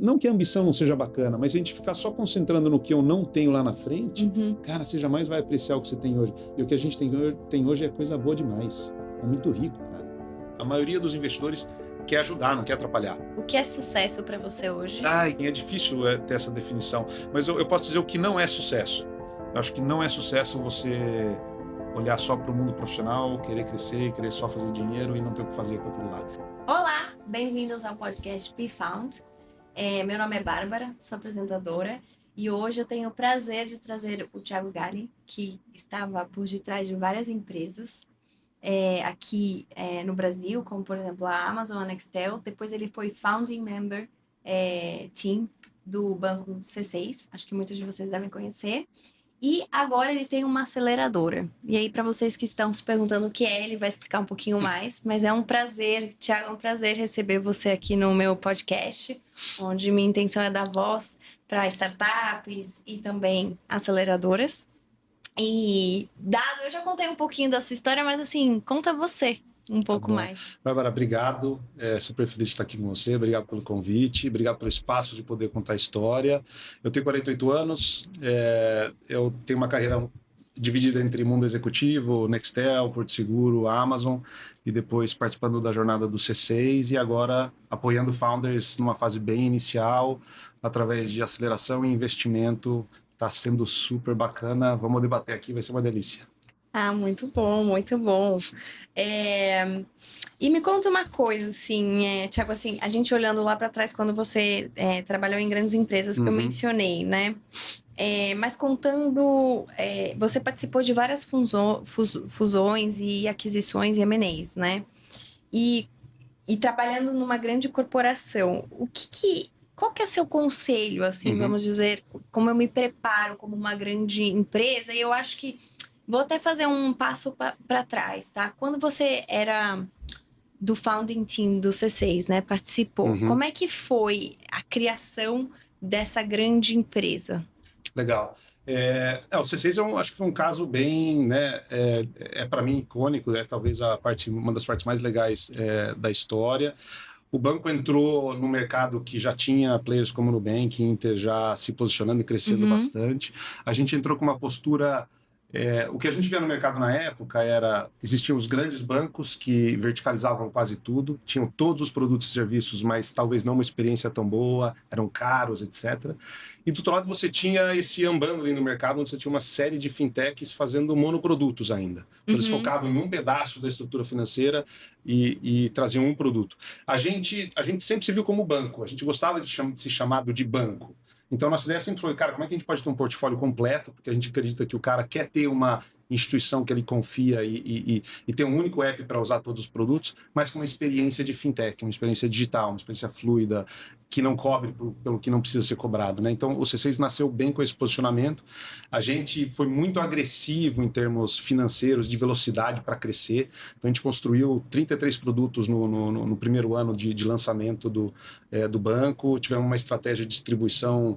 Não que a ambição não seja bacana, mas a gente ficar só concentrando no que eu não tenho lá na frente, cara, você jamais vai apreciar o que você tem hoje. E o que a gente tem hoje é coisa boa demais. É muito rico, cara. A maioria dos investidores quer ajudar, não quer atrapalhar. O que é sucesso para você hoje? É difícil ter essa definição, mas eu posso dizer o que não é sucesso. Eu acho que não é sucesso você olhar só para o mundo profissional, querer crescer, querer só fazer dinheiro e não ter o que fazer com aquilo lá. Olá, bem-vindos ao podcast Be Found. Meu nome é Bárbara, sou apresentadora e hoje eu tenho o prazer de trazer o Thiago Galli, que estava por detrás de várias empresas aqui no Brasil, como por exemplo a Amazon, a Nextel. Depois ele foi Founding Member Team do Banco C6, acho que muitos de vocês devem conhecer. E agora ele tem uma aceleradora. E aí, para vocês que estão se perguntando o que é, ele vai explicar um pouquinho mais. Mas é um prazer, Thiago, é um prazer receber você aqui no meu podcast, onde minha intenção é dar voz para startups e também aceleradoras. E, Dado, eu já contei um pouquinho da sua história, mas assim, conta você um pouco mais. Bárbara, obrigado. Super feliz de estar aqui com você. Obrigado pelo convite. Obrigado pelo espaço de poder contar a história. Eu tenho 48 anos. Eu tenho uma carreira dividida entre mundo executivo, Nextel, Porto Seguro, Amazon, e depois participando da jornada do C6 e agora apoiando founders numa fase bem inicial, através de aceleração e investimento. Está sendo super bacana. Vamos debater aqui, vai ser uma delícia. Muito bom, muito bom. E me conta uma coisa, assim, Thiago, assim, a gente olhando lá para trás quando você trabalhou em grandes empresas que eu mencionei, né? Mas contando, você participou de várias fusões e aquisições e M&As, né? E trabalhando numa grande corporação, qual que é seu conselho, assim, vamos dizer, como eu me preparo como uma grande empresa? E eu acho que vou até fazer um passo para trás, tá? Quando você era do founding team do C6, né? Participou. Como é que foi a criação dessa grande empresa? Legal. O C6 acho que foi um caso bem, né? Para mim icônico, talvez uma das partes mais legais da história. O banco entrou no mercado que já tinha players como o Nubank, Inter já se posicionando e crescendo bastante. A gente entrou com uma postura. O que a gente via no mercado na época existiam os grandes bancos que verticalizavam quase tudo, tinham todos os produtos e serviços, mas talvez não uma experiência tão boa, eram caros, etc. E do outro lado você tinha esse unbundling no mercado, onde você tinha uma série de fintechs fazendo monoprodutos ainda. Então eles focavam em um pedaço da estrutura financeira e traziam um produto. A gente sempre se viu como banco, a gente gostava de ser chamado de banco. Então, nossa ideia sempre foi, cara, como é que a gente pode ter um portfólio completo? Porque a gente acredita que o cara quer ter uma instituição que ele confia e ter um único app para usar todos os produtos, mas com uma experiência de fintech, uma experiência digital, uma experiência fluida, que não cobre pelo que não precisa ser cobrado, né? Então, o C6 nasceu bem com esse posicionamento. A gente foi muito agressivo em termos financeiros, de velocidade para crescer. Então, a gente construiu 33 produtos no primeiro ano de lançamento do banco. Tivemos uma estratégia de distribuição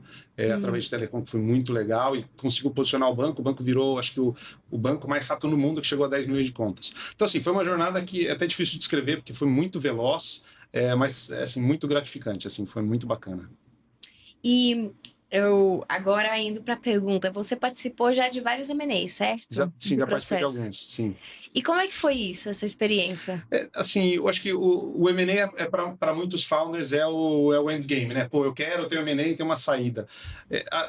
através de telecom que foi muito legal e conseguiu posicionar o banco. O banco virou, acho que, o banco mais rápido no mundo, que chegou a 10 milhões de contas. Então, assim, foi uma jornada que é até difícil de descrever, porque foi muito veloz, mas assim, muito gratificante, assim, foi muito bacana. E eu, agora indo para a pergunta, você participou já de vários M&As, certo? Sim, já participei de alguns, sim. E como é que foi isso, essa experiência? Assim, eu acho que o M&A para muitos founders é o endgame, né? Pô, eu tenho M&A e tenho uma saída.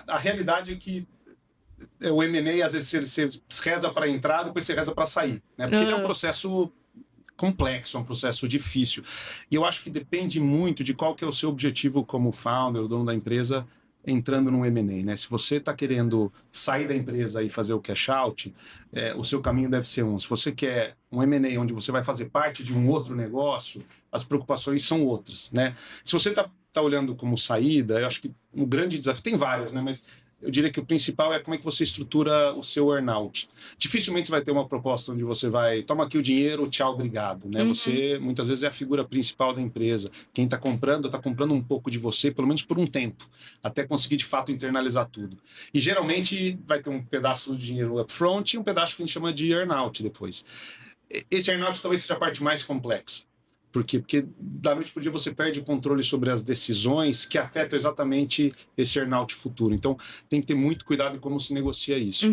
A realidade é que o M&A, às vezes, você reza para entrar, depois você reza para sair, né? Porque ele é um processo complexo, é um processo difícil. E eu acho que depende muito de qual que é o seu objetivo como founder, o dono da empresa, entrando num M&A, né? Se você está querendo sair da empresa e fazer o cash out, o seu caminho deve ser um. Se você quer um M&A onde você vai fazer parte de um outro negócio, as preocupações são outras, né? Se você está olhando como saída, eu acho que um grande desafio, tem vários, né? Mas eu diria que o principal é como é que você estrutura o seu earnout. Dificilmente você vai ter uma proposta onde você vai, toma aqui o dinheiro, tchau, obrigado, né? Você, muitas vezes, é a figura principal da empresa. Quem está comprando um pouco de você, pelo menos por um tempo, até conseguir, de fato, internalizar tudo. E, geralmente, vai ter um pedaço do dinheiro upfront e um pedaço que a gente chama de earnout depois. Esse earnout talvez seja a parte mais complexa. Por quê? Porque da noite para o dia você perde o controle sobre as decisões que afetam exatamente esse earnout futuro. Então, tem que ter muito cuidado em como se negocia isso.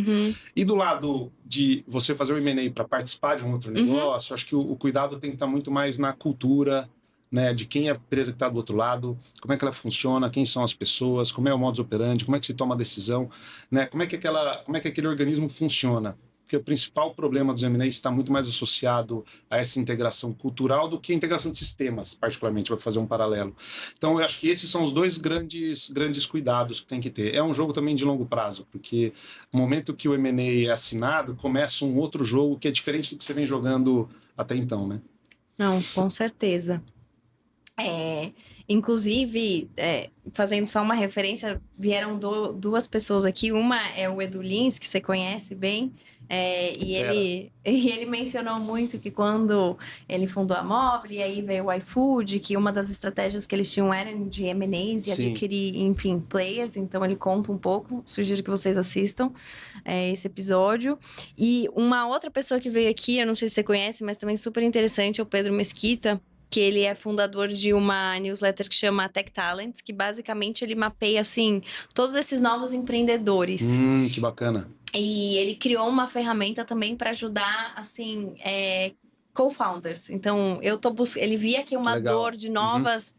E do lado de você fazer o M&A para participar de um outro negócio, acho que o cuidado tem que estar muito mais na cultura, né, de quem é a empresa que está do outro lado, como é que ela funciona, quem são as pessoas, como é o modus operandi, como é que se toma a decisão, né, como é que aquele organismo funciona. Porque o principal problema dos M&As está muito mais associado a essa integração cultural do que a integração de sistemas, particularmente, para fazer um paralelo. Então, eu acho que esses são os dois grandes cuidados que tem que ter. É um jogo também de longo prazo, porque no momento que o M&A é assinado, começa um outro jogo que é diferente do que você vem jogando até então, né? Não, com certeza. Inclusive, fazendo só uma referência, vieram duas pessoas aqui. Uma é o Edu Lins, que você conhece bem, e ele mencionou muito que quando ele fundou a Móvel, e aí veio o iFood, que uma das estratégias que eles tinham era de M&As e adquirir, enfim, players. Então, ele conta um pouco. Sugiro que vocês assistam esse episódio. E uma outra pessoa que veio aqui, eu não sei se você conhece, mas também super interessante, é o Pedro Mesquita, que ele é fundador de uma newsletter que chama Tech Talents, que basicamente ele mapeia, assim, todos esses novos empreendedores. Que bacana. E ele criou uma ferramenta também para ajudar, assim, co-founders. Então, ele via que uma Legal. dor de novas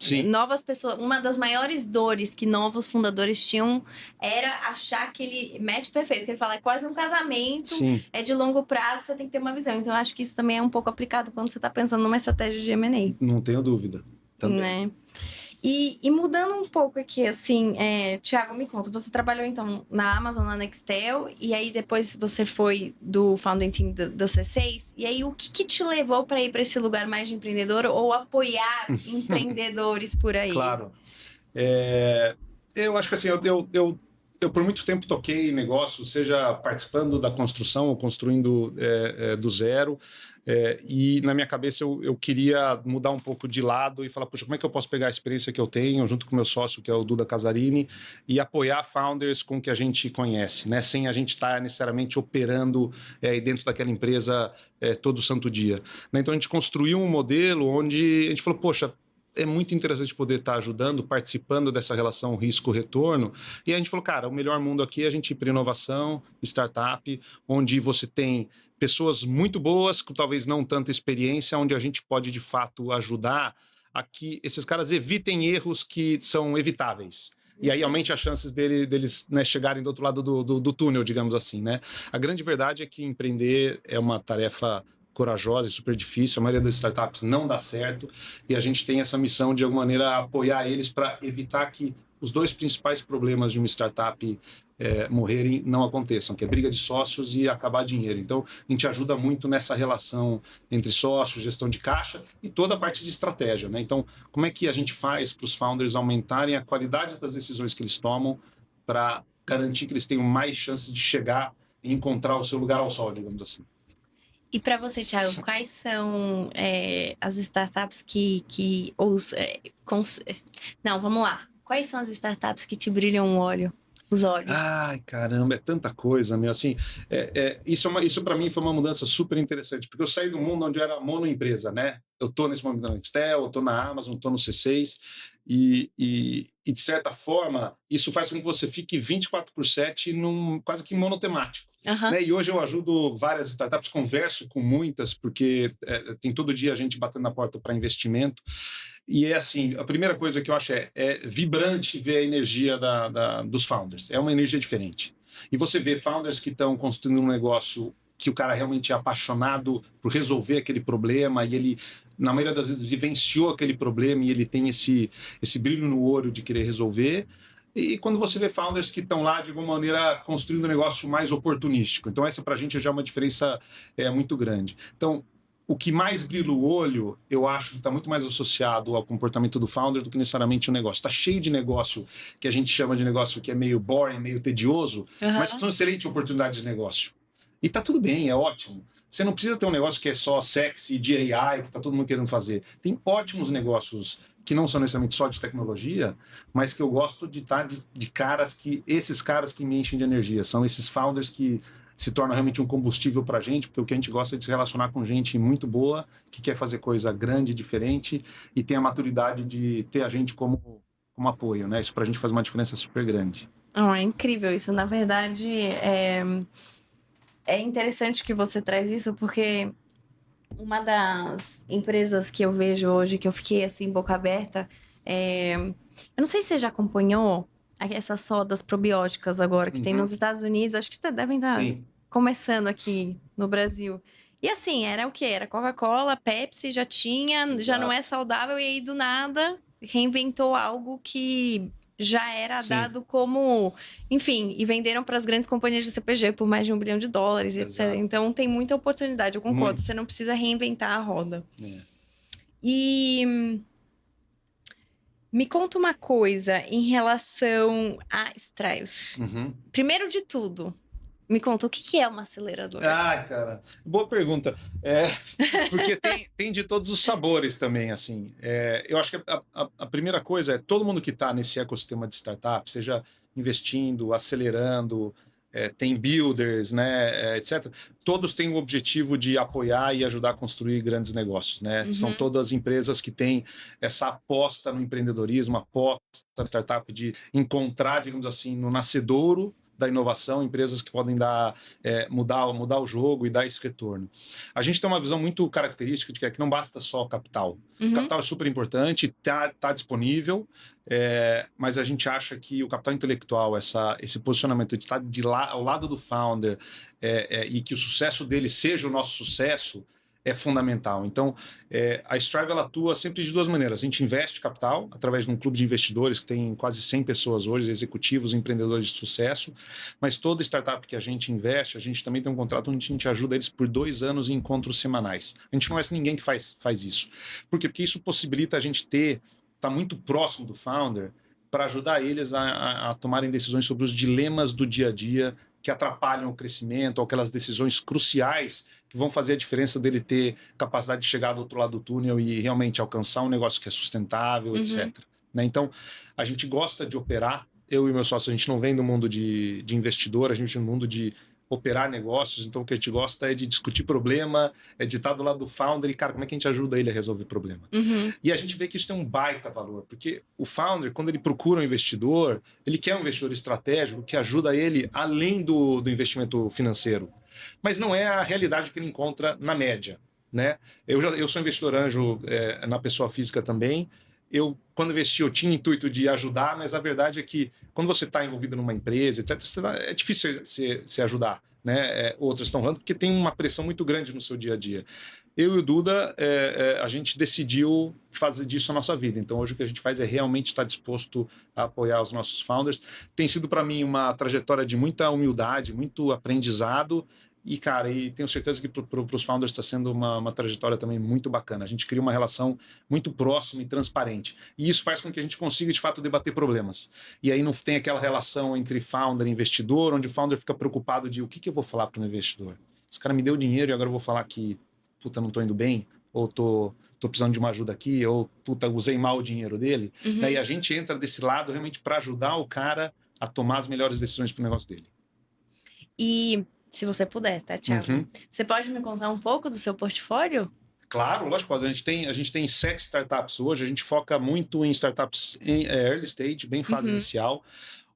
pessoas, uma das maiores dores que novos fundadores tinham era achar aquele match perfeito, que ele fala, é quase um casamento, é de longo prazo, você tem que ter uma visão. Então, eu acho que isso também é um pouco aplicado quando você está pensando numa estratégia de M&A. Não tenho dúvida. Também. Né? E mudando um pouco aqui, assim, Thiago, me conta, você trabalhou então na Amazon, na Nextel, e aí depois você foi do founding team do C6, e aí o que te levou para ir para esse lugar mais de empreendedor ou apoiar empreendedores por aí? Claro. Eu acho que assim, eu por muito tempo toquei negócio, seja participando da construção ou construindo do zero. E na minha cabeça eu queria mudar um pouco de lado e falar, poxa, como é que eu posso pegar a experiência que eu tenho, junto com o meu sócio, que é o Duda Casarini, e apoiar founders com o que a gente conhece, né? Sem a gente estar necessariamente operando dentro daquela empresa todo santo dia. Né? Então a gente construiu um modelo onde a gente falou, poxa, é muito interessante poder estar ajudando, participando dessa relação risco-retorno. E a gente falou, cara, o melhor mundo aqui é a gente ir para inovação, startup, onde você tem pessoas muito boas, com talvez não tanta experiência, onde a gente pode, de fato, ajudar a que esses caras evitem erros que são evitáveis. E aí aumente as chances deles né, chegarem do outro lado do túnel, digamos assim. Né? A grande verdade é que empreender é uma tarefa corajosa e super difícil, a maioria das startups não dá certo, e a gente tem essa missão de alguma maneira apoiar eles para evitar que os dois principais problemas de uma startup morrerem não aconteçam, que é briga de sócios e acabar dinheiro. Então, a gente ajuda muito nessa relação entre sócios, gestão de caixa e toda a parte de estratégia. Né? Então, como é que a gente faz para os founders aumentarem a qualidade das decisões que eles tomam para garantir que eles tenham mais chances de chegar e encontrar o seu lugar ao sol, digamos assim. E para você, Thiago, quais são as startups Não, vamos lá. Quais são as startups que te brilham os olhos? Ai, caramba, é tanta coisa, meu. Assim, isso para mim foi uma mudança super interessante, porque eu saí do mundo onde eu era monoempresa, né? Eu tô nesse momento na Nextel, eu tô na Amazon, tô no C6, e de certa forma, isso faz com que você fique 24/7 quase que monotemático. Né? E hoje eu ajudo várias startups, converso com muitas, porque tem todo dia a gente batendo na porta para investimento. E é assim, a primeira coisa que eu acho é vibrante ver a energia dos founders. É uma energia diferente. E você vê founders que estão construindo um negócio que o cara realmente é apaixonado por resolver aquele problema e ele, na maioria das vezes, vivenciou aquele problema e ele tem esse brilho no olho de querer resolver. E quando você vê founders que estão lá, de alguma maneira, construindo um negócio mais oportunístico. Então, essa para a gente já é uma diferença muito grande. Então, o que mais brilha o olho, eu acho que está muito mais associado ao comportamento do founder do que necessariamente o negócio. Está cheio de negócio que a gente chama de negócio que é meio boring, meio tedioso, mas que são excelentes oportunidades de negócio. E tá tudo bem, é ótimo. Você não precisa ter um negócio que é só sexy, de AI, que está todo mundo querendo fazer. Tem ótimos negócios que não são necessariamente só de tecnologia, mas que eu gosto de estar de caras esses caras que me enchem de energia. São esses founders que se torna realmente um combustível para a gente, porque o que a gente gosta é de se relacionar com gente muito boa, que quer fazer coisa grande, diferente, e tem a maturidade de ter a gente como apoio, né? Isso para a gente faz uma diferença super grande. Oh, é incrível isso. Na verdade, é interessante que você traz isso, porque uma das empresas que eu vejo hoje, que eu fiquei assim, boca aberta, eu não sei se você já acompanhou essas sodas probióticas agora, que tem nos Estados Unidos, acho que devem estar Sim. começando aqui no Brasil. E assim, era o quê? Era Coca-Cola, Pepsi, já tinha, já não é saudável, e aí do nada reinventou algo que já era Sim. dado como, enfim, e venderam para as grandes companhias de CPG por mais de $1 bilhão, etc. Exato. Então tem muita oportunidade, eu concordo. Muito. Você não precisa reinventar a roda. É. E me conta uma coisa em relação a Strive. Primeiro de tudo, me conta o que é uma aceleradora. Ah, cara, boa pergunta. Porque tem de todos os sabores também, assim. Eu acho que a primeira coisa é todo mundo que está nesse ecossistema de startup, seja investindo, acelerando, tem builders, né, etc. Todos têm o objetivo de apoiar e ajudar a construir grandes negócios, né? São todas empresas que têm essa aposta no empreendedorismo, aposta na startup de encontrar, digamos assim, no nascedouro da inovação, empresas que podem mudar o jogo e dar esse retorno. A gente tem uma visão muito característica de que não basta só capital. O capital é super importante, tá disponível, mas a gente acha que o capital intelectual, esse posicionamento de estar ao lado do founder e que o sucesso dele seja o nosso sucesso, é fundamental. Então, a Strive ela atua sempre de duas maneiras. A gente investe capital através de um clube de investidores que tem quase 100 pessoas hoje, executivos, empreendedores de sucesso, mas toda startup que a gente investe, a gente também tem um contrato onde a gente ajuda eles por 2 anos em encontros semanais. A gente não é ninguém que faz isso. Por quê? Porque isso possibilita a gente estar muito próximo do founder para ajudar eles a tomarem decisões sobre os dilemas do dia a dia que atrapalham o crescimento, ou aquelas decisões cruciais que vão fazer a diferença dele ter capacidade de chegar do outro lado do túnel e realmente alcançar um negócio que é sustentável, etc. Né? Então, a gente gosta de operar. Eu e meu sócio, a gente não vem do mundo de investidor, a gente vem do mundo de operar negócios. Então, o que a gente gosta é de discutir problema, é de estar do lado do founder e, cara, como é que a gente ajuda ele a resolver problema? E a gente vê que isso tem um baita valor, porque o founder, quando ele procura um investidor, ele quer um investidor estratégico que ajuda ele além do investimento financeiro. Mas não é a realidade que ele encontra na média, né? Eu sou investidor anjo na pessoa física também. Quando investi, eu tinha intuito de ajudar, mas a verdade é que quando você está envolvido numa empresa, etc., é difícil se ajudar, né? Outros estão falando porque tem uma pressão muito grande no seu dia a dia. Eu e o Duda, a gente decidiu fazer disso a nossa vida. Então, hoje o que a gente faz é realmente estar disposto a apoiar os nossos founders. Tem sido para mim uma trajetória de muita humildade, muito aprendizado. E, cara, tenho certeza que para os founders está sendo uma trajetória também muito bacana. A gente cria uma relação muito próxima e transparente. E isso faz com que a gente consiga, de fato, debater problemas. E aí não tem aquela relação entre founder e investidor, onde o founder fica preocupado de o que eu vou falar para o investidor. Esse cara me deu dinheiro e agora eu vou falar que, puta, não estou indo bem, ou tô precisando de uma ajuda aqui, ou, puta, usei mal o dinheiro dele. E a gente entra desse lado realmente para ajudar o cara a tomar as melhores decisões para o negócio dele. E... se você puder, tá, Thiago? Você pode me contar um pouco do seu portfólio? Claro, lógico. A gente tem 7 startups hoje. A gente foca muito em startups em early stage, bem fase inicial,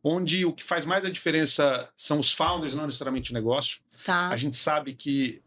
onde o que faz mais a diferença são os founders, não necessariamente o negócio. Tá. A gente sabe que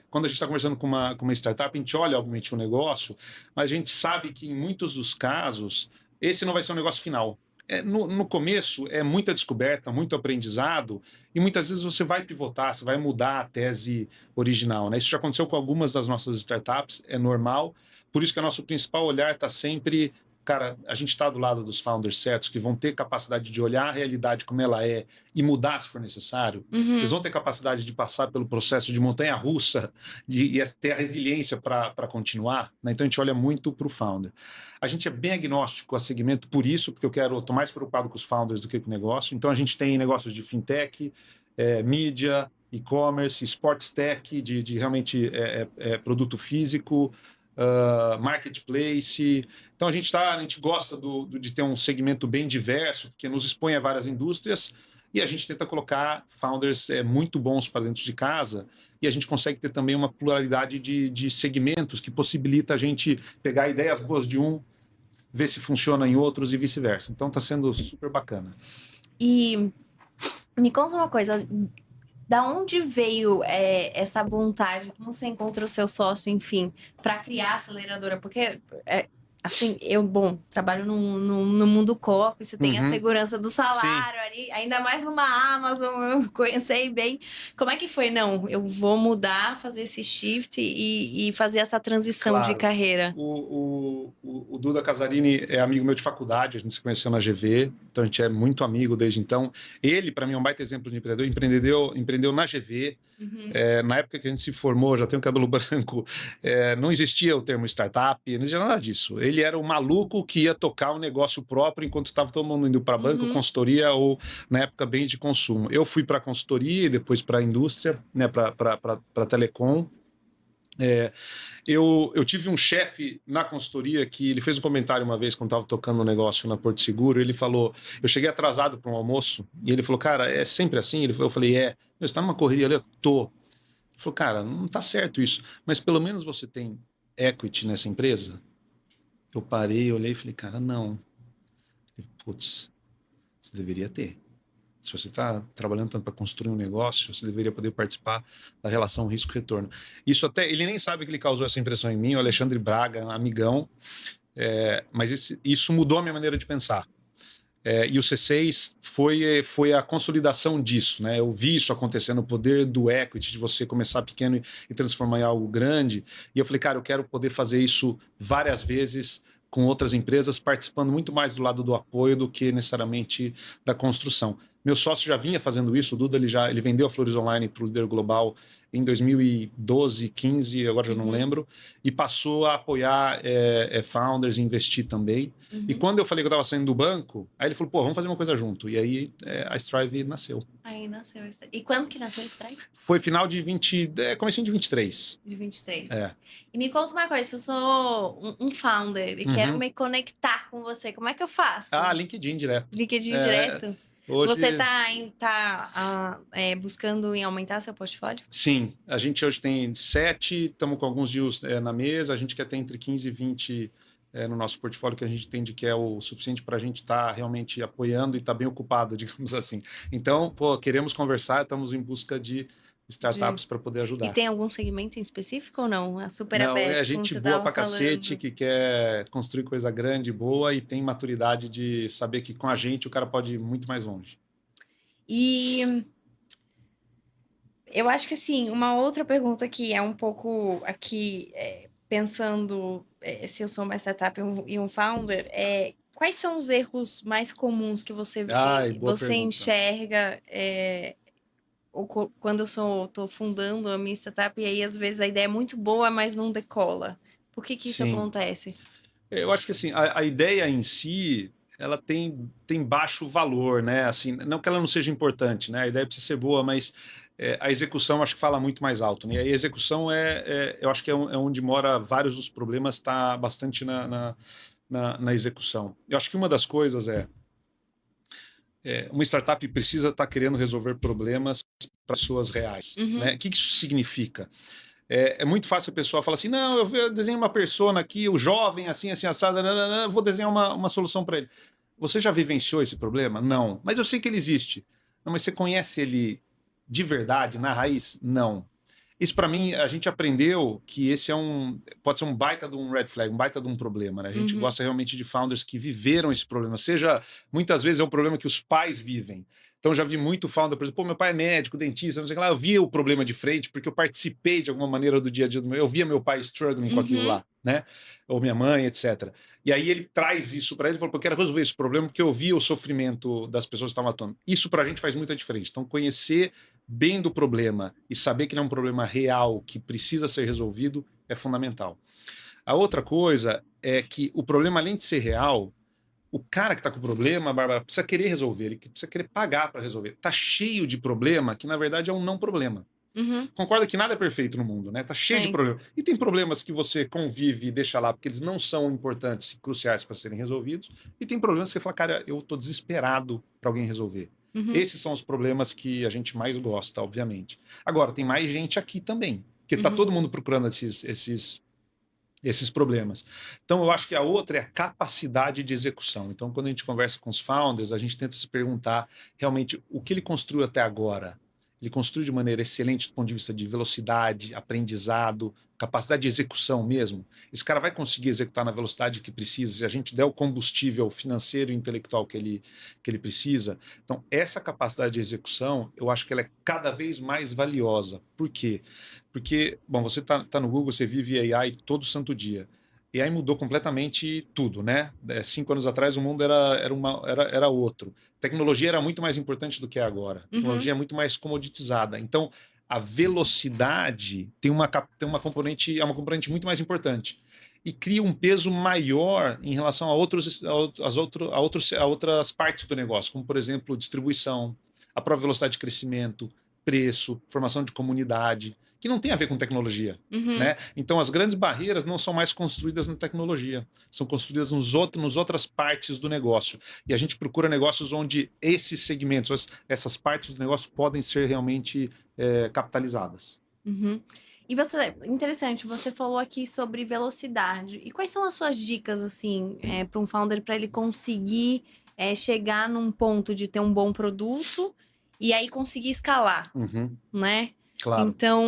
quando a gente está conversando com uma startup, a gente olha, obviamente, o negócio, mas a gente sabe que em muitos dos casos, esse não vai ser o negócio final. No começo é muita descoberta, muito aprendizado, e muitas vezes você vai pivotar, você vai mudar a tese original, né? Isso já aconteceu com algumas das nossas startups, é normal. Por isso que o nosso principal olhar está sempre, cara, a gente está do lado dos founders certos, que vão ter capacidade de olhar a realidade como ela é e mudar se for necessário. Eles vão ter capacidade de passar pelo processo de montanha-russa e ter a resiliência para continuar, né? Então a gente olha muito para o founder. A gente é bem agnóstico a segmento por isso, porque estou mais preocupado com os founders do que com o negócio. Então a gente tem negócios de fintech, mídia, e-commerce, sports tech, de realmente produto físico, marketplace. Então a gente gosta de ter um segmento bem diverso, porque nos expõe a várias indústrias, E a gente tenta colocar founders muito bons para dentro de casa e a gente consegue ter também uma pluralidade de segmentos que possibilita a gente pegar ideias boas de um, ver se funciona em outros e vice-versa. Então está sendo super bacana. E me conta uma coisa, da onde veio essa vontade? Como você encontrou o seu sócio, enfim, para criar a aceleradora? Porque, assim, trabalho no mundo corpo, você tem a Uhum. segurança do Sim. salário ali, ainda mais uma Amazon, eu conheci bem. Como é que foi? Não, eu vou mudar, fazer esse shift e fazer essa transição de Claro. carreira. O Duda Casarini é amigo meu de faculdade, a gente se conheceu na GV, então a gente é muito amigo desde então. Ele, para mim, é um baita exemplo de empreendedor, empreendeu na GV. Uhum. Na época que a gente se formou, já tem o cabelo branco, não existia o termo startup, não existia nada disso. Ele era o maluco que ia tocar um negócio próprio enquanto estava todo mundo indo para banco, Uhum. consultoria ou, na época, bens de consumo. Eu fui para a consultoria e depois para a indústria, né, para telecom. Eu tive um chefe na consultoria que ele fez um comentário uma vez quando estava tocando um negócio na Porto Seguro. Ele falou: eu cheguei atrasado para um almoço e ele falou, cara, é sempre assim? Eu falei, você está numa correria ali? Eu tô. Ele falou, cara, não está certo isso, mas pelo menos você tem equity nessa empresa? Eu parei, olhei e falei, cara, não. Putz, você deveria ter. Se você está trabalhando tanto para construir um negócio, você deveria poder participar da relação risco-retorno. Isso até, ele nem sabe que ele causou essa impressão em mim, o Alexandre Braga, amigão, mas isso mudou a minha maneira de pensar. E o C6 foi a consolidação disso, né? Eu vi isso acontecendo, o poder do equity, de você começar pequeno e transformar em algo grande. E eu falei, cara, eu quero poder fazer isso várias vezes com outras empresas, participando muito mais do lado do apoio do que necessariamente da construção. Meu sócio já vinha fazendo isso, o Duda ele vendeu a Flores Online para o líder global em 2012, 15, agora já não lembro, e passou a apoiar founders e investir também. E quando eu falei que eu estava saindo do banco, aí ele falou, pô, vamos fazer uma coisa junto. E aí a Strive nasceu. Aí nasceu. E quando que nasceu a Strive? Foi final de comecinho de 23. De 23. É. E me conta uma coisa, se eu sou um founder e quero me conectar com você, como é que eu faço? LinkedIn direto. LinkedIn direto? Hoje... Você tá buscando em aumentar seu portfólio? Sim, a gente hoje tem 7, estamos com alguns deals na mesa, a gente quer ter entre 15 e 20 no nosso portfólio, que a gente entende que é o suficiente para a gente estar realmente apoiando e estar bem ocupado, digamos assim. Então, queremos conversar, estamos em busca de startups para poder ajudar. E tem algum segmento em específico ou não? É super não, aberto, é gente boa pra cacete, que quer construir coisa grande, boa e tem maturidade de saber que com a gente o cara pode ir muito mais longe. E eu acho que assim, uma outra pergunta que é um pouco aqui, pensando se eu sou uma startup e um founder, quais são os erros mais comuns que você vê, Boa você pergunta. enxerga quando eu tô fundando a minha startup e aí às vezes a ideia é muito boa, mas não decola. Por que isso Sim. acontece? Eu acho que assim, a ideia em si, ela tem baixo valor, né? Assim, não que ela não seja importante, né? A ideia precisa ser boa, mas a execução acho que fala muito mais alto, né? E a execução eu acho que é onde mora vários dos problemas, está bastante na execução. Eu acho que uma das coisas uma startup precisa estar querendo resolver problemas para pessoas reais, né? O que isso significa? É muito fácil a pessoa falar assim, não, eu desenho uma persona aqui, o jovem, assim, assado, vou desenhar uma solução para ele. Você já vivenciou esse problema? Não. Mas eu sei que ele existe. Não, mas você conhece ele de verdade, na raiz? Não. Isso, para mim, a gente aprendeu que esse pode ser um baita de um red flag, um baita de um problema, né? A gente gosta realmente de founders que viveram esse problema. Muitas vezes é um problema que os pais vivem. Então, já vi muito founder, por exemplo, meu pai é médico, dentista, não sei o que lá. Eu via o problema de frente, porque eu participei de alguma maneira do dia a dia eu via meu pai struggling com aquilo lá, né? Ou minha mãe, etc. E aí ele traz isso para ele e falou, eu quero resolver esse problema porque eu via o sofrimento das pessoas que estavam atuando. Isso para a gente faz muita diferença. Então, conhecer bem do problema e saber que ele é um problema real que precisa ser resolvido é fundamental. A outra coisa é que o problema, além de ser real, o cara que está com o problema, Bárbara, precisa querer resolver, ele precisa querer pagar para resolver. Está cheio de problema que, na verdade, é um não problema. Concorda que nada é perfeito no mundo, né? Tá cheio de problemas. E tem problemas que você convive e deixa lá porque eles não são importantes e cruciais para serem resolvidos. E tem problemas que você fala, cara, eu tô desesperado para alguém resolver. Uhum. Esses são os problemas que a gente mais gosta, obviamente. Agora, tem mais gente aqui também, porque está Uhum. todo mundo procurando esses problemas. Então, eu acho que a outra é a capacidade de execução. Então, quando a gente conversa com os founders, a gente tenta se perguntar realmente o que ele construiu até agora. Ele construiu de maneira excelente do ponto de vista de velocidade, aprendizado, capacidade de execução mesmo. Esse cara vai conseguir executar na velocidade que precisa, se a gente der o combustível financeiro e intelectual que ele precisa. Então, essa capacidade de execução, eu acho que ela é cada vez mais valiosa. Por quê? Porque, bom, você tá no Google, você vive AI todo santo dia. AI mudou completamente tudo, né? 5 anos atrás o mundo era outro. Tecnologia era muito mais importante do que é agora. Tecnologia é muito mais comoditizada. Então, a velocidade tem uma componente, é uma componente muito mais importante. E cria um peso maior em relação a outras partes do negócio, como, por exemplo, distribuição, a própria velocidade de crescimento, preço, formação de comunidade, que não tem a ver com tecnologia. Uhum. Né? Então, as grandes barreiras não são mais construídas na tecnologia, são construídas nos outras partes do negócio. E a gente procura negócios onde esses segmentos, essas partes do negócio podem ser realmente capitalizadas. Uhum. E você, interessante, você falou aqui sobre velocidade. E quais são as suas dicas, assim, para um founder para ele conseguir chegar num ponto de ter um bom produto e aí conseguir escalar, né? Claro. Então,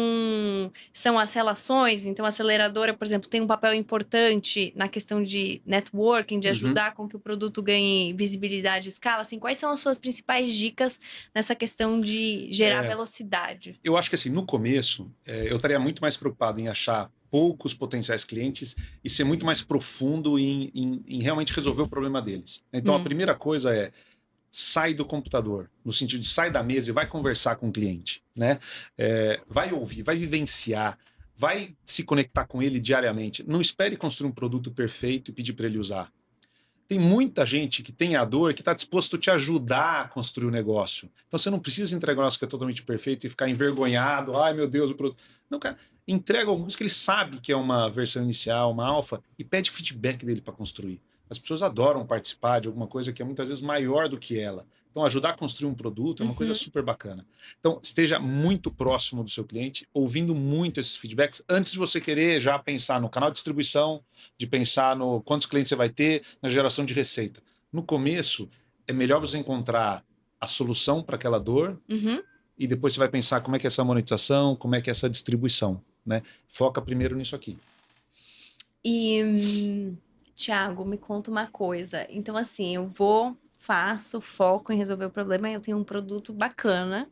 são as relações. Então, a aceleradora, por exemplo, tem um papel importante na questão de networking, de ajudar com que o produto ganhe visibilidade e escala. Assim, quais são as suas principais dicas nessa questão de gerar velocidade? Eu acho que assim, no começo, eu estaria muito mais preocupado em achar poucos potenciais clientes e ser muito mais profundo em realmente resolver o problema deles. Então, a primeira coisa é sai do computador, no sentido de sai da mesa e vai conversar com o cliente, né? Vai ouvir, vai vivenciar, vai se conectar com ele diariamente. Não espere construir um produto perfeito e pedir para ele usar. Tem muita gente que tem a dor que está disposto a te ajudar a construir o negócio. Então você não precisa entregar um negócio que é totalmente perfeito e ficar envergonhado. Ai, meu Deus, o produto. Não, cara, entrega alguma coisa que ele sabe que é uma versão inicial, uma alfa, e pede feedback dele para construir. As pessoas adoram participar de alguma coisa que é muitas vezes maior do que ela. Então, ajudar a construir um produto é uma coisa super bacana. Então, esteja muito próximo do seu cliente, ouvindo muito esses feedbacks, antes de você querer já pensar no canal de distribuição, de pensar no quantos clientes você vai ter, na geração de receita. No começo, é melhor você encontrar a solução para aquela dor e depois você vai pensar como é que é essa monetização, como é que é essa distribuição. Né? Foca primeiro nisso aqui. E, Thiago, me conta uma coisa. Então, assim, faço foco em resolver o problema, eu tenho um produto bacana,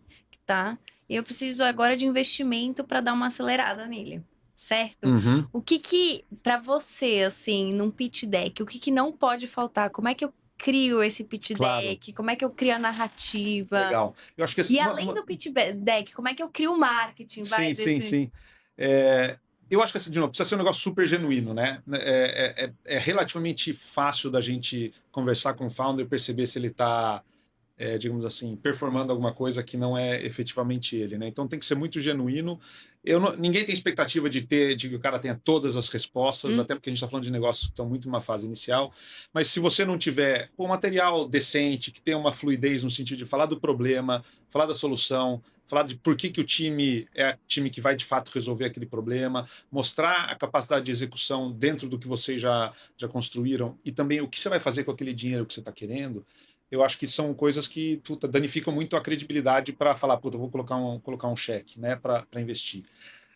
tá? E eu preciso agora de investimento para dar uma acelerada nele, certo? O que para você, assim, num pitch deck, o que não pode faltar? Como é que eu crio esse pitch deck? Como é que eu crio a narrativa? Legal. Eu acho que E além do pitch deck, como é que eu crio o marketing? Sim. Eu acho que, assim, de novo, precisa ser um negócio super genuíno, né? É relativamente fácil da gente conversar com o founder e perceber se ele está, digamos assim, performando alguma coisa que não é efetivamente ele, né? Então tem que ser muito genuíno. Ninguém tem expectativa de que o cara tenha todas as respostas, até porque a gente está falando de negócios que estão muito numa fase inicial. Mas se você não tiver um material decente, que tenha uma fluidez no sentido de falar do problema, falar da solução, falar de por que o time é o time que vai de fato resolver aquele problema, mostrar a capacidade de execução dentro do que vocês já construíram e também o que você vai fazer com aquele dinheiro que você está querendo. Eu acho que são coisas que danificam muito a credibilidade para falar, vou colocar um cheque, né, para investir.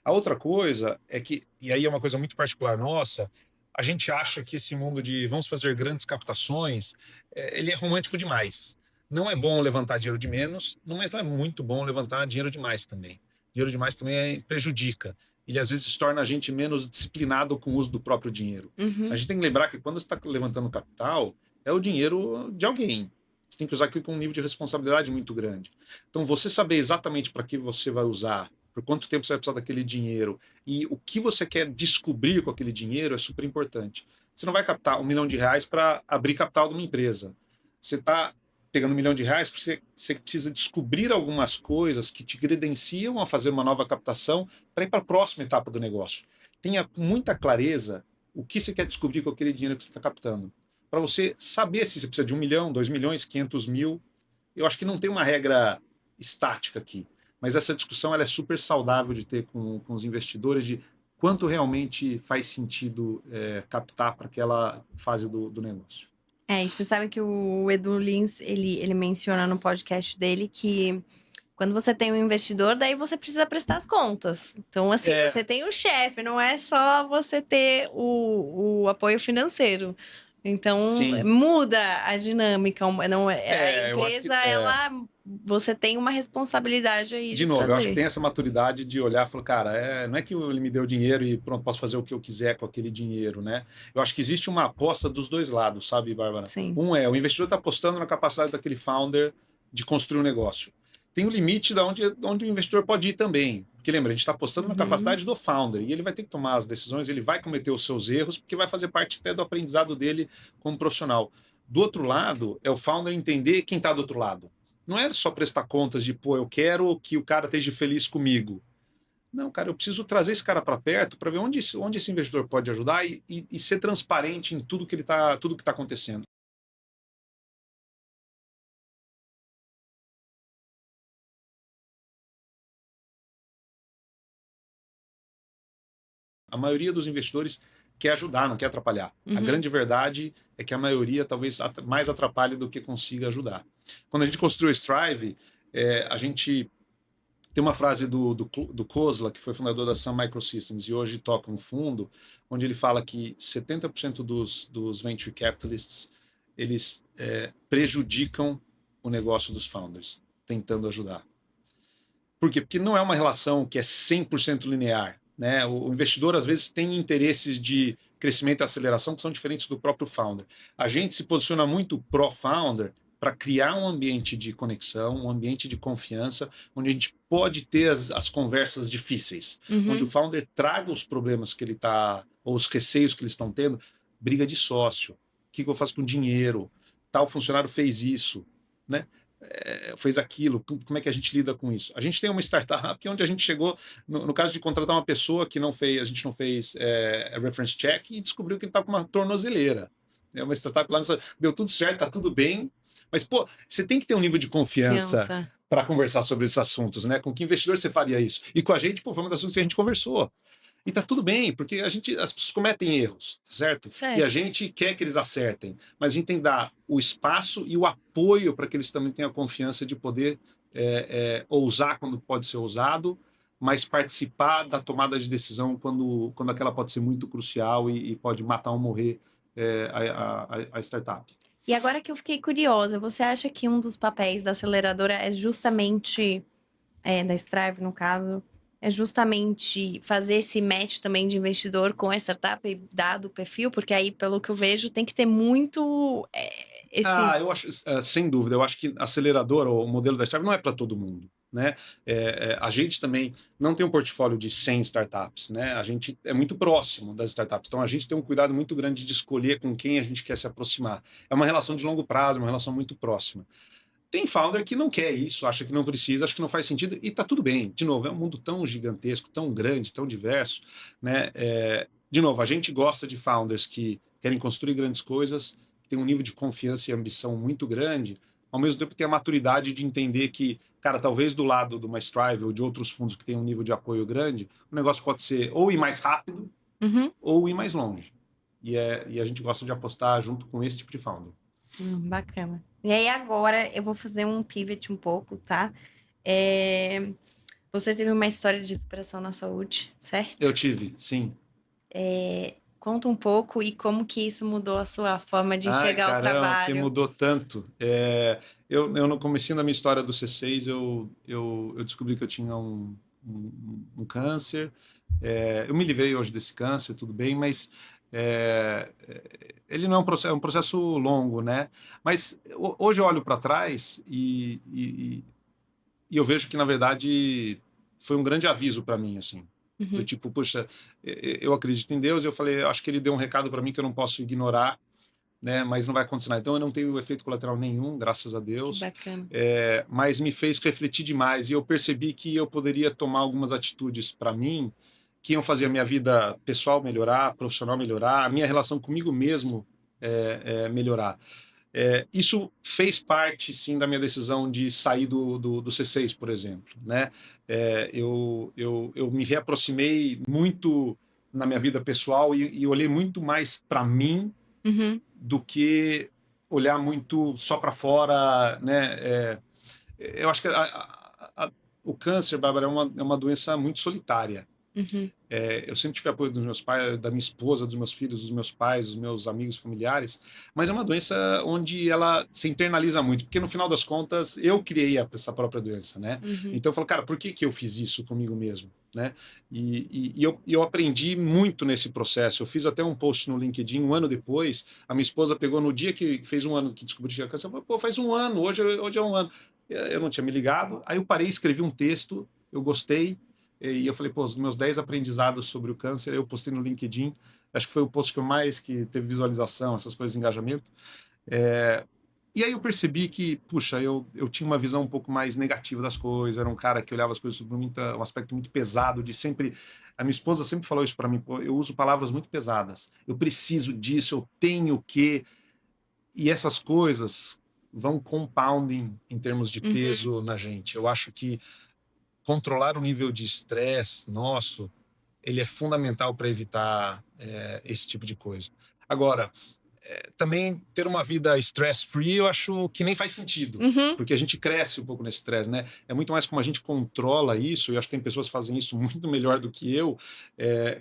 A outra coisa é que, e aí é uma coisa muito particular nossa, a gente acha que esse mundo de vamos fazer grandes captações, ele é romântico demais. Não é bom levantar dinheiro de menos, mas não é muito bom levantar dinheiro demais também. Dinheiro demais também prejudica. Ele às vezes torna a gente menos disciplinado com o uso do próprio dinheiro. A gente tem que lembrar que quando você está levantando capital, é o dinheiro de alguém. Você tem que usar aquilo com um nível de responsabilidade muito grande. Então, você saber exatamente para que você vai usar, por quanto tempo você vai precisar daquele dinheiro e o que você quer descobrir com aquele dinheiro é super importante. Você não vai captar R$1 milhão para abrir capital de uma empresa. Você está pegando R$1 milhão porque você precisa descobrir algumas coisas que te credenciam a fazer uma nova captação para ir para a próxima etapa do negócio. Tenha muita clareza o que você quer descobrir com aquele dinheiro que você está captando, para você saber se você precisa de 1 milhão, 2 milhões, 500 mil. eu acho que não tem uma regra estática aqui, mas essa discussão ela é super saudável de ter com os investidores de quanto realmente faz sentido captar para aquela fase do negócio. E você sabe que o Edu Lins, ele menciona no podcast dele que quando você tem um investidor, daí você precisa prestar as contas. Então, assim, É, você tem o chefe, não é só você ter o apoio financeiro. Então, sim. muda a dinâmica. Não, a Eu acho que empresa, você tem uma responsabilidade aí de de novo, eu acho que trazer. tem essa maturidade de olhar e falar, cara, não é que ele me deu dinheiro e pronto, posso fazer o que eu quiser com aquele dinheiro, né? Eu acho que existe uma aposta dos dois lados, sabe, Bárbara? Sim. O investidor está apostando na capacidade daquele founder de construir um negócio. Tem o limite de onde o investidor pode ir também. Porque lembra, a gente está apostando na capacidade do founder e ele vai ter que tomar as decisões, ele vai cometer os seus erros, porque vai fazer parte até do aprendizado dele como profissional. Do outro lado, é o founder entender quem está do outro lado. Não é só prestar contas de, pô, eu quero que o cara esteja feliz comigo. Não, cara, eu preciso trazer esse cara para perto para ver onde esse investidor pode ajudar e ser transparente em tudo que está acontecendo. A maioria dos investidores quer ajudar, não quer atrapalhar. A grande verdade é que a maioria talvez mais atrapalhe do que consiga ajudar. Quando a gente construiu o Strive, a gente tem uma frase do Kozla, que foi fundador da Sun Microsystems e hoje toca um fundo, onde ele fala que 70% dos venture capitalists eles prejudicam o negócio dos founders, tentando ajudar. Por quê? Porque não é uma relação que é 100% linear. Né? O investidor, às vezes, tem interesses de crescimento e aceleração que são diferentes do próprio founder. A gente se posiciona muito pró-founder para criar um ambiente de conexão, um ambiente de confiança, onde a gente pode ter as conversas difíceis, onde o founder traga os problemas que ele está, ou os receios que eles estão tendo, briga de sócio, o que eu faço com dinheiro, tal funcionário fez isso, né? Fez aquilo, como é que a gente lida com isso? A gente tem uma startup onde a gente chegou, no caso de contratar uma pessoa que a gente não fez reference check e descobriu que ele estava com uma tornozeleira. É uma startup lá, deu tudo certo, está tudo bem, mas, pô, você tem que ter um nível de confiança para conversar sobre esses assuntos, né? Com que investidor você faria isso? E com a gente, pô, foi uma das coisas que a gente conversou. E tá tudo bem, porque as pessoas cometem erros, certo? E a gente quer que eles acertem, mas a gente tem que dar o espaço e o apoio para que eles também tenham a confiança de poder ousar quando pode ser ousado, mas participar da tomada de decisão quando aquela pode ser muito crucial e pode matar ou morrer a startup. E agora que eu fiquei curiosa, você acha que um dos papéis da aceleradora é justamente, da Strive no caso, é justamente fazer esse match também de investidor com a startup, dado o perfil? Porque aí, pelo que eu vejo, tem que ter muito Eu acho, sem dúvida, eu acho que acelerador, ou o modelo da startup, não é para todo mundo. Né? A gente também não tem um portfólio de 100 startups, né? A gente é muito próximo das startups, então a gente tem um cuidado muito grande de escolher com quem a gente quer se aproximar. É uma relação de longo prazo, uma relação muito próxima. Tem founder que não quer isso, acha que não precisa, acha que não faz sentido, e tá tudo bem. De novo, é um mundo tão gigantesco, tão grande, tão diverso, né? De novo, a gente gosta de founders que querem construir grandes coisas, que têm um nível de confiança e ambição muito grande, ao mesmo tempo que tem a maturidade de entender que, cara, talvez do lado do MyStrive ou de outros fundos que têm um nível de apoio grande, o negócio pode ser ou ir mais rápido ou ir mais longe. E a gente gosta de apostar junto com esse tipo de founder. Bacana. E aí agora eu vou fazer um pivot um pouco, tá? Você teve uma história de superação na saúde, certo? Eu tive, sim. Conta um pouco e como que isso mudou a sua forma de enxergar o Caramba, que trabalho. mudou tanto. Eu no comecinho da minha história do C6, eu descobri que eu tinha um câncer. Eu me livrei hoje desse câncer, tudo bem, mas ele não é um processo longo, né? Mas hoje eu olho para trás e eu vejo que, na verdade, foi um grande aviso para mim, assim. Do tipo, puxa, eu acredito em Deus, e eu falei, acho que ele deu um recado para mim que eu não posso ignorar, né? Mas não vai acontecer nada. Então eu não tenho efeito colateral nenhum, graças a Que Deus. bacana. Mas me fez refletir demais e eu percebi que eu poderia tomar algumas atitudes para mim que iam fazer a minha vida pessoal melhorar, profissional melhorar, a minha relação comigo mesmo melhorar. Isso fez parte, sim, da minha decisão de sair do C6, por exemplo, né? Eu me reaproximei muito na minha vida pessoal e olhei muito mais para mim Uhum. do que olhar muito só para fora, né? Eu acho que o câncer, Bárbara, é uma doença muito solitária. Uhum. Eu sempre tive apoio dos meus pais, da minha esposa, dos meus filhos, dos meus pais, dos meus amigos, familiares, mas é uma doença onde ela se internaliza muito, porque no final das contas eu criei essa própria doença, né? Uhum. Então eu falo, cara, por que que eu fiz isso comigo mesmo, né? E eu aprendi muito nesse processo. Eu fiz até um post no LinkedIn um ano depois. A minha esposa pegou no dia que fez um ano que descobriu que tinha câncer. Ela falou, pô, faz um ano, hoje é um ano. Eu não tinha me ligado. Aí eu parei, escrevi um texto, eu gostei. E eu falei, pô, os meus 10 aprendizados sobre o câncer, eu postei no LinkedIn. Acho que foi o post que teve visualização, essas coisas, engajamento. É, e aí eu percebi que, puxa, eu tinha uma visão um pouco mais negativa das coisas, era um cara que olhava as coisas sobre um aspecto muito pesado, de sempre... A minha esposa sempre falou isso para mim, pô, eu uso palavras muito pesadas. Eu preciso disso, eu tenho que... E essas coisas vão compounding em termos de Uhum. peso na gente. Eu acho que controlar o nível de estresse nosso, ele é fundamental para evitar esse tipo de coisa. Agora, também ter uma vida stress-free eu acho que nem faz sentido, Uhum. porque a gente cresce um pouco nesse estresse, né? É muito mais como a gente controla isso, e eu acho que tem pessoas que fazem isso muito melhor do que eu,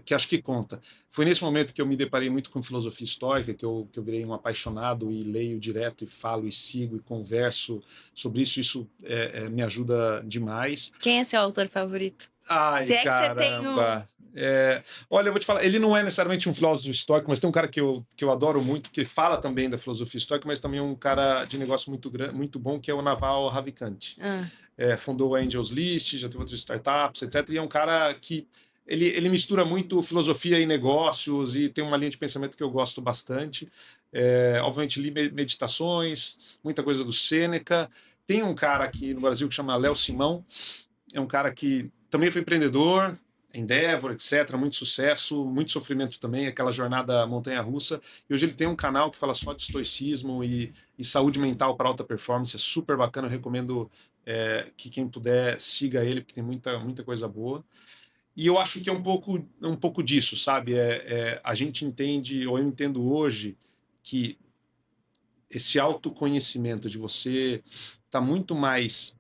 que acho que conta. Foi nesse momento que eu me deparei muito com filosofia estoica, que eu virei um apaixonado e leio direto e falo e sigo e converso sobre isso. Isso me ajuda demais. Quem é seu autor favorito? Ai, Se é que você tem um. caramba. Olha, eu vou te falar, ele não é necessariamente um filósofo estoico, mas tem um cara que eu adoro muito, que fala também da filosofia estoica, mas também é um cara de negócio muito bom, que é o Naval Ravikant. Ah. Fundou a Angels List, já teve outras startups, etc. E é um cara que ele mistura muito filosofia e negócios e tem uma linha de pensamento que eu gosto bastante. Obviamente, li meditações, muita coisa do Sêneca. Tem um cara aqui no Brasil que chama Léo Simão, é um cara que também foi empreendedor, Endeavor, etc., muito sucesso, muito sofrimento também, aquela jornada montanha-russa. E hoje ele tem um canal que fala só de estoicismo e saúde mental para alta performance, é super bacana, eu recomendo que quem puder siga ele, porque tem muita coisa boa. E eu acho que é um pouco disso, sabe? A gente entende, ou eu entendo hoje, que esse autoconhecimento de você tá muito mais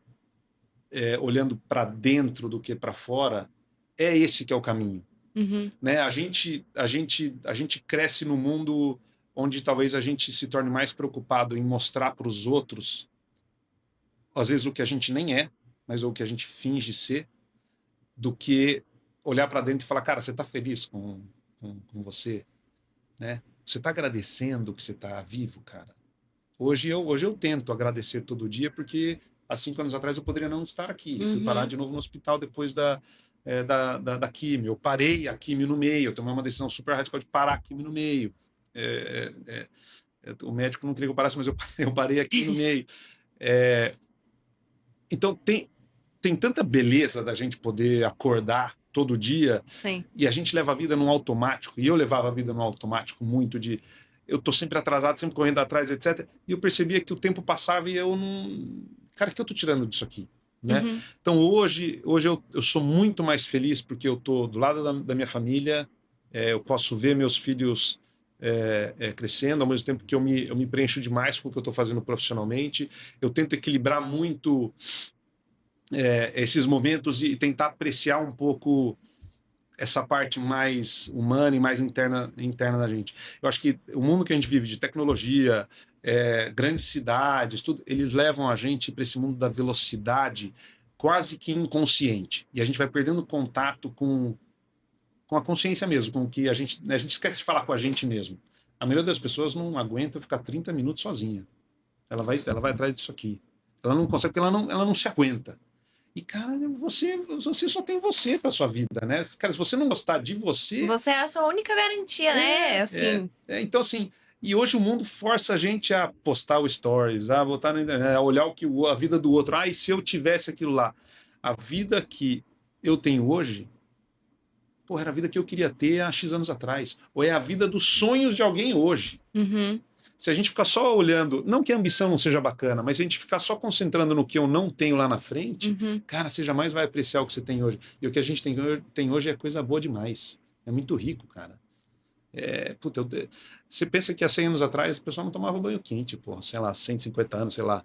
olhando para dentro do que para fora, é esse que é o caminho, Uhum. né? A gente cresce no mundo onde talvez a gente se torne mais preocupado em mostrar para os outros, às vezes o que a gente nem é, mas o que a gente finge ser, do que olhar para dentro e falar, cara, você está feliz com você, né? Você está agradecendo que você está vivo, cara? Hoje eu tento agradecer todo dia, porque há 5 anos atrás eu poderia não estar aqui. Eu fui parar Uhum. de novo no hospital depois da químio. Eu parei a químio no meio, eu tomei uma decisão super radical de parar a químio no meio. O médico não queria que eu parasse, mas eu parei aqui no meio. Então tem tanta beleza da gente poder acordar todo dia Sim. e a gente leva a vida num automático, e eu levava a vida num automático muito de eu tô sempre atrasado, sempre correndo atrás, etc. E eu percebia que o tempo passava e eu não... Cara, o que eu tô tirando disso aqui? Né? Uhum. Então hoje eu sou muito mais feliz porque eu tô do lado da minha família, eu posso ver meus filhos crescendo, ao mesmo tempo que eu me preencho demais com o que eu estou fazendo profissionalmente. Eu tento equilibrar muito esses momentos e tentar apreciar um pouco essa parte mais humana e mais interna da gente. Eu acho que o mundo que a gente vive de tecnologia, grandes cidades, tudo, eles levam a gente para esse mundo da velocidade quase que inconsciente. E a gente vai perdendo contato com a consciência mesmo, com o que a gente esquece de falar com a gente mesmo. A maioria das pessoas não aguenta ficar 30 minutos sozinha. Ela vai atrás disso aqui. Ela não consegue, porque ela não se aguenta. E, cara, você só tem você para sua vida, né? Cara, se você não gostar de você. Você é a sua única garantia, né? Assim. Então, assim, e hoje o mundo força a gente a postar o stories, a botar na internet, a olhar a vida do outro. Ah, e se eu tivesse aquilo lá? A vida que eu tenho hoje, porra, era a vida que eu queria ter há X anos atrás. Ou é a vida dos sonhos de alguém hoje. Uhum. Se a gente ficar só olhando, não que a ambição não seja bacana, mas se a gente ficar só concentrando no que eu não tenho lá na frente, cara, você jamais vai apreciar o que você tem hoje. E o que a gente tem hoje é coisa boa demais. É muito rico, cara. Puta, você pensa que há 100 anos atrás o pessoal não tomava banho quente, pô, sei lá, 150 anos, sei lá.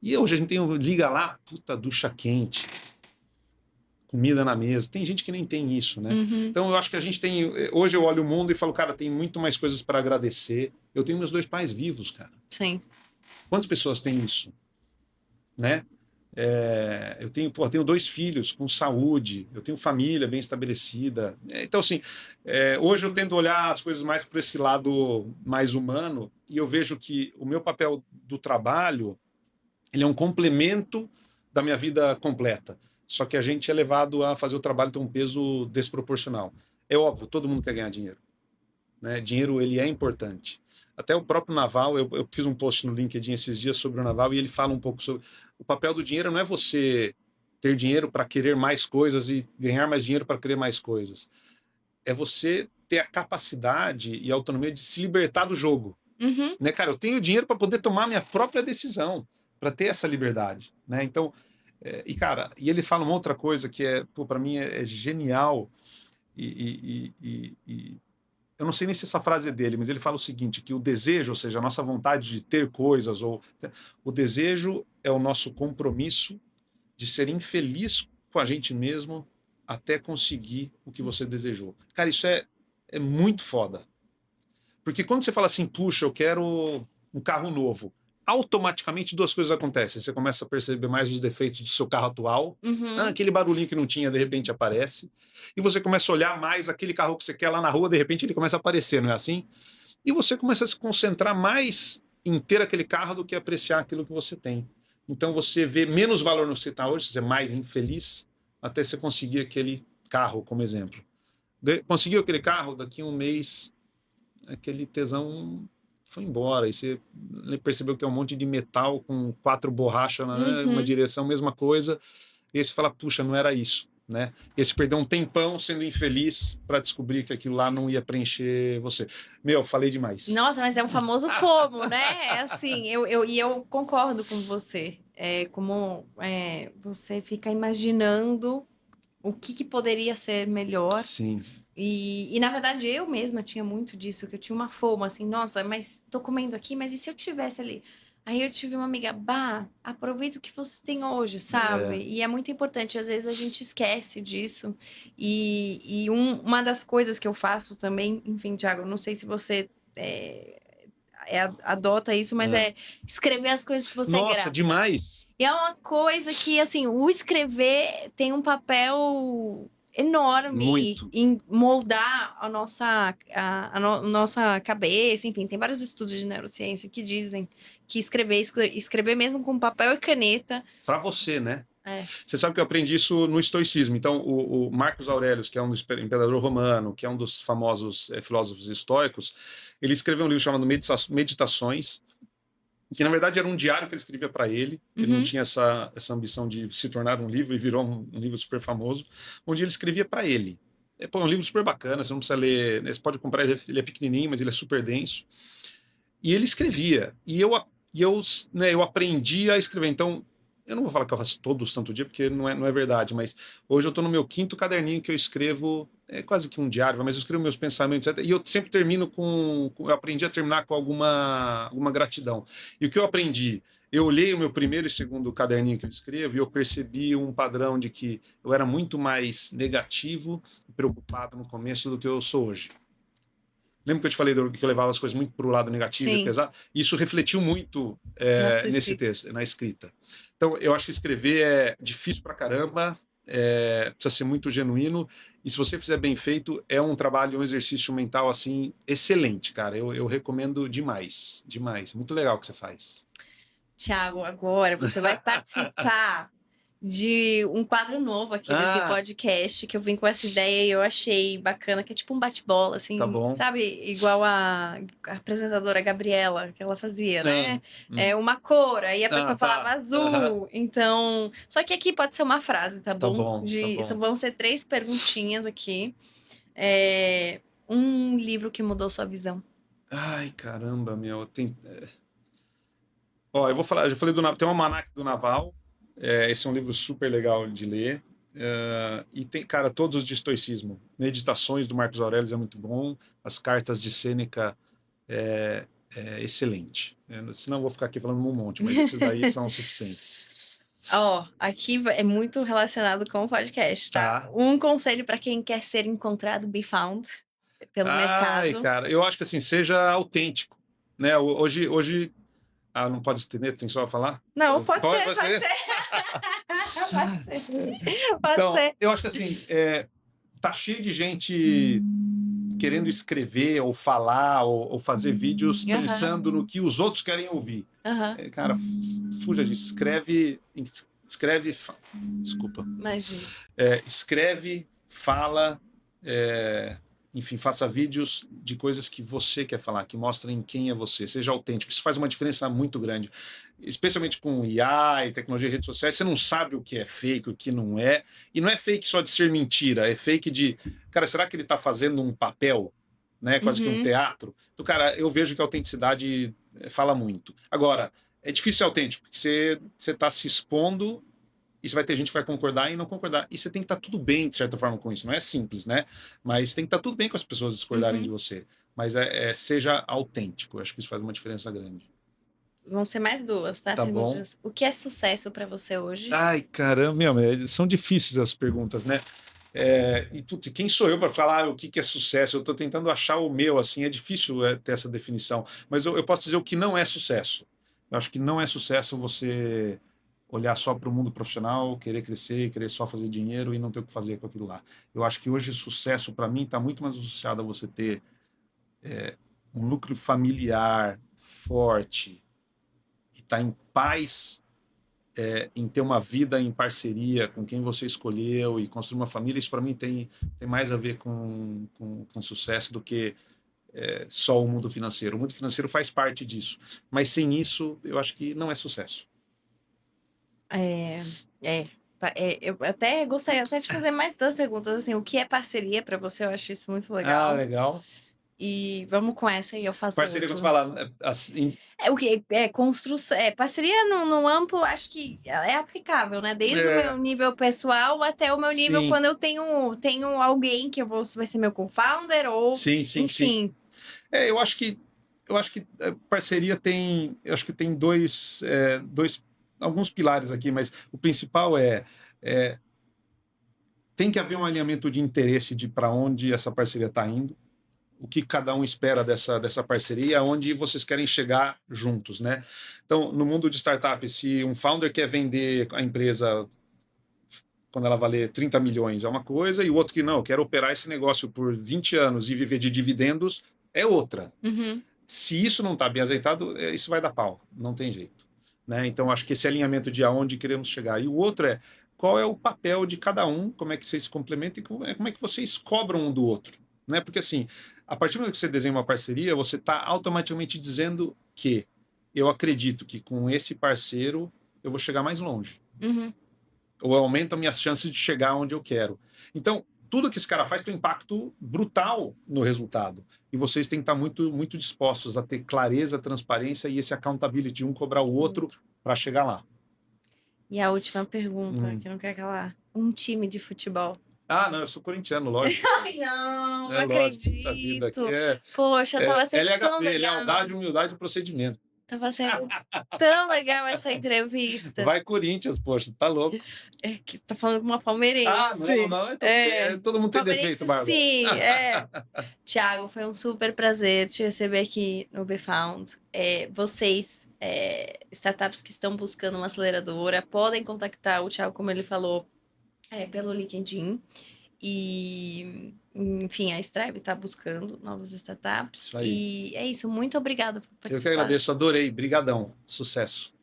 E hoje a gente liga lá, puta, ducha quente, comida na mesa. Tem gente que nem tem isso, né? Então eu acho que a gente tem. Hoje eu olho o mundo e falo, cara, tem muito mais coisas para agradecer. Eu tenho meus 2 pais vivos, cara. Sim. Quantas pessoas têm isso? Né? Eu tenho 2 filhos com saúde, eu tenho família bem estabelecida. Então, assim, hoje eu tento olhar as coisas mais por esse lado mais humano e eu vejo que o meu papel do trabalho ele é um complemento da minha vida completa. Só que a gente é levado a fazer o trabalho ter um peso desproporcional. É óbvio, todo mundo quer ganhar dinheiro, né? Dinheiro ele é importante. Até o próprio Naval, eu fiz um post no LinkedIn esses dias sobre o Naval e ele fala um pouco sobre o papel do dinheiro. Não é você ter dinheiro para querer mais coisas e ganhar mais dinheiro para querer mais coisas. É você ter a capacidade e a autonomia de se libertar do jogo. Né, cara, eu tenho dinheiro para poder tomar minha própria decisão, para ter essa liberdade, né? Então, cara, e ele fala uma outra coisa que para mim é genial e eu não sei nem se essa frase é dele, mas ele fala o seguinte, que o desejo, ou seja, a nossa vontade de ter coisas, o desejo é o nosso compromisso de ser infeliz com a gente mesmo até conseguir o que você desejou. Cara, isso é muito foda. Porque quando você fala assim, puxa, eu quero um carro novo, automaticamente 2 coisas acontecem. Você começa a perceber mais os defeitos do seu carro atual. Aquele barulhinho que não tinha, de repente aparece. E você começa a olhar mais aquele carro que você quer lá na rua, de repente ele começa a aparecer, não é assim? E você começa a se concentrar mais em ter aquele carro do que apreciar aquilo que você tem. Então você vê menos valor no que você está hoje, você é mais infeliz, até você conseguir aquele carro, como exemplo. Conseguiu aquele carro, daqui a um mês aquele tesão foi embora. E você percebeu que é um monte de metal com 4 borrachas uma direção, mesma coisa. E aí você fala, puxa, não era isso, né? E aí você perdeu um tempão sendo infeliz para descobrir que aquilo lá não ia preencher você. Meu, falei demais. Nossa, mas é o famoso FOMO, né? É assim, eu concordo com você. Você fica imaginando o que poderia ser melhor. Sim. E na verdade eu mesma tinha muito disso, que eu tinha uma FOMO, assim, nossa, mas tô comendo aqui, mas e se eu tivesse ali? Aí eu tive uma amiga, Bah, aproveita o que você tem hoje, sabe? E é muito importante, às vezes a gente esquece disso. Uma das coisas que eu faço também, enfim, Thiago, não sei se você adota isso, mas é escrever as coisas que você é grata. Nossa, demais! E é uma coisa que, assim, o escrever tem um papel enorme Muito. em moldar a nossa cabeça, enfim, tem vários estudos de neurociência que dizem que escrever mesmo com papel e caneta. Para você, né? Você sabe que eu aprendi isso no estoicismo. Então, o Marcos Aurelius, que é um dos imperador romano, que é um dos famosos filósofos estoicos, ele escreveu um livro chamado Meditações, que na verdade era um diário que ele escrevia para ele. Ele não tinha essa ambição de se tornar um livro e virou um livro super famoso, onde ele escrevia para ele. É um livro super bacana, você não precisa ler, você pode comprar, ele é pequenininho, mas ele é super denso. E ele escrevia. E eu aprendi a escrever. Então, eu não vou falar que eu faço todo o santo dia, porque não é verdade, mas hoje eu estou no meu 5º caderninho que eu escrevo, é quase que um diário, mas eu escrevo meus pensamentos, etc. E eu sempre termino eu aprendi a terminar com alguma gratidão. E o que eu aprendi? Eu olhei o meu 1º e 2º caderninho que eu escrevo e eu percebi um padrão de que eu era muito mais negativo e preocupado no começo do que eu sou hoje. Lembra que eu te falei que eu levava as coisas muito para o lado negativo e pesado? Isso refletiu muito nesse texto, na escrita. Então, eu acho que escrever é difícil pra caramba, precisa ser muito genuíno, e se você fizer bem feito, é um trabalho, um exercício mental, assim, excelente, cara. Eu recomendo demais, demais. Muito legal o que você faz. Thiago, agora você vai participar de um quadro novo aqui desse podcast, que eu vim com essa ideia e eu achei bacana, que é tipo um bate-bola, assim, tá bom. Sabe? Igual a apresentadora Gabriela, que ela fazia, né? Uma cor, aí a pessoa falava azul. Então, só que aqui pode ser uma frase, tá bom? Tá bom. Vão ser 3 perguntinhas aqui. Um livro que mudou sua visão. Ai, caramba, meu. Ó, eu já falei do Naval, tem um Almanac do Naval, esse é um livro super legal de ler. E tem, cara, todos os de estoicismo. Meditações do Marcos Aurelius é muito bom, as cartas de Sêneca é excelente. Senão eu vou ficar aqui falando um monte, mas esses daí são suficientes. Ó, aqui é muito relacionado com o podcast, tá? Tá. Um conselho para quem quer ser encontrado, be found pelo Ai, mercado. cara, eu acho que assim, seja autêntico, né? Hoje, não pode estender, tem só a falar? Não, pode ser, Pode pode estender? ser. Pode ser. Pode Então, ser. eu acho que assim, tá cheio de gente querendo escrever ou falar ou fazer vídeos pensando no que os outros querem ouvir. Aham, Cara, fuja disso. Desculpa. imagina. Escreve, fala, enfim, faça vídeos de coisas que você quer falar, que mostrem quem é você, seja autêntico. Isso faz uma diferença muito grande. Especialmente com IA e tecnologia e redes sociais, você não sabe o que é fake, o que não é. E não é fake só de ser mentira, é fake de, cara, será que ele está fazendo um papel, né? Quase que um Uhum. teatro. Então, cara, eu vejo que a autenticidade fala muito. Agora, é difícil ser autêntico, porque você está se expondo e você vai ter gente que vai concordar e não concordar. E você tem que estar tudo bem, de certa forma, com isso. Não é simples, né? Mas tem que estar tudo bem com as pessoas discordarem de Uhum. você. Mas seja autêntico. Eu acho que isso faz uma diferença grande. Vão ser mais duas, tá? Tá bom? Perguntas. O que é sucesso para você hoje? Ai, caramba, são difíceis as perguntas, né? E putz, quem sou eu para falar o que é sucesso? Eu estou tentando achar o meu, assim, é difícil ter essa definição. Mas eu posso dizer o que não é sucesso. Eu acho que não é sucesso você olhar só para o mundo profissional, querer crescer, querer só fazer dinheiro e não ter o que fazer com aquilo lá. Eu acho que hoje sucesso, para mim, está muito mais associado a você ter um núcleo familiar forte e estar em paz, em ter uma vida em parceria com quem você escolheu e construir uma família. Isso, para mim, tem mais a ver com sucesso do que só o mundo financeiro. O mundo financeiro faz parte disso, mas sem isso, eu acho que não é sucesso. É, eu até gostaria até de fazer mais 2 perguntas, assim, o que é parceria para você? Eu acho isso muito Ah, legal. legal. E vamos com essa e eu faço Parceria, quando você outro. fala assim, É o que é construção, parceria no amplo, acho que é aplicável, né? Desde o meu é, nível pessoal até o meu nível sim, quando eu tenho alguém que vai ser meu co-founder ou, sim, sim, sim. enfim. Eu acho que parceria eu acho que tem dois, alguns pilares aqui, mas o principal é tem que haver um alinhamento de interesse de para onde essa parceria está indo, o que cada um espera dessa parceria, aonde vocês querem chegar juntos, né? Então, no mundo de startup, se um founder quer vender a empresa quando ela valer 30 milhões é uma coisa, e o outro que não, quer operar esse negócio por 20 anos e viver de dividendos é outra. Uhum. Se isso não está bem azeitado, isso vai dar pau, não tem jeito. Né? Então, acho que esse alinhamento de aonde queremos chegar. E o outro é qual é o papel de cada um, como é que vocês se complementam e como é que vocês cobram um do outro. Né? Porque, assim, a partir do momento que você desenha uma parceria, você está automaticamente dizendo que eu acredito que com esse parceiro eu vou chegar mais longe. Uhum. Ou aumenta minhas chances de chegar onde eu quero. Então, tudo que esse cara faz tem um impacto brutal no resultado. E vocês têm que estar muito, muito dispostos a ter clareza, transparência e esse accountability, um cobrar o outro para chegar lá. E a última pergunta, Hum. que não quer calar. Um time de futebol. Ah, não, eu sou corintiano, lógico. Ai, não Lógico, puta vida. Aqui acredito. Poxa, tava sendo tão LHP, legal. lealdade, humildade e procedimento. Tava sendo tão legal essa entrevista. Vai Corinthians, poxa, tá louco. É que tá falando com uma Ah, não, palmeirense. não, todo mundo tem defeito, Palmeirense Bárbara. sim, é. Thiago, foi um super prazer te receber aqui no BeFound. Vocês, startups que estão buscando uma aceleradora, podem contactar o Thiago, como ele falou, pelo LinkedIn. E, enfim, a Stripe está buscando novas startups. Isso aí. E é isso, muito obrigada por Eu que participar. agradeço, adorei. Brigadão. Sucesso.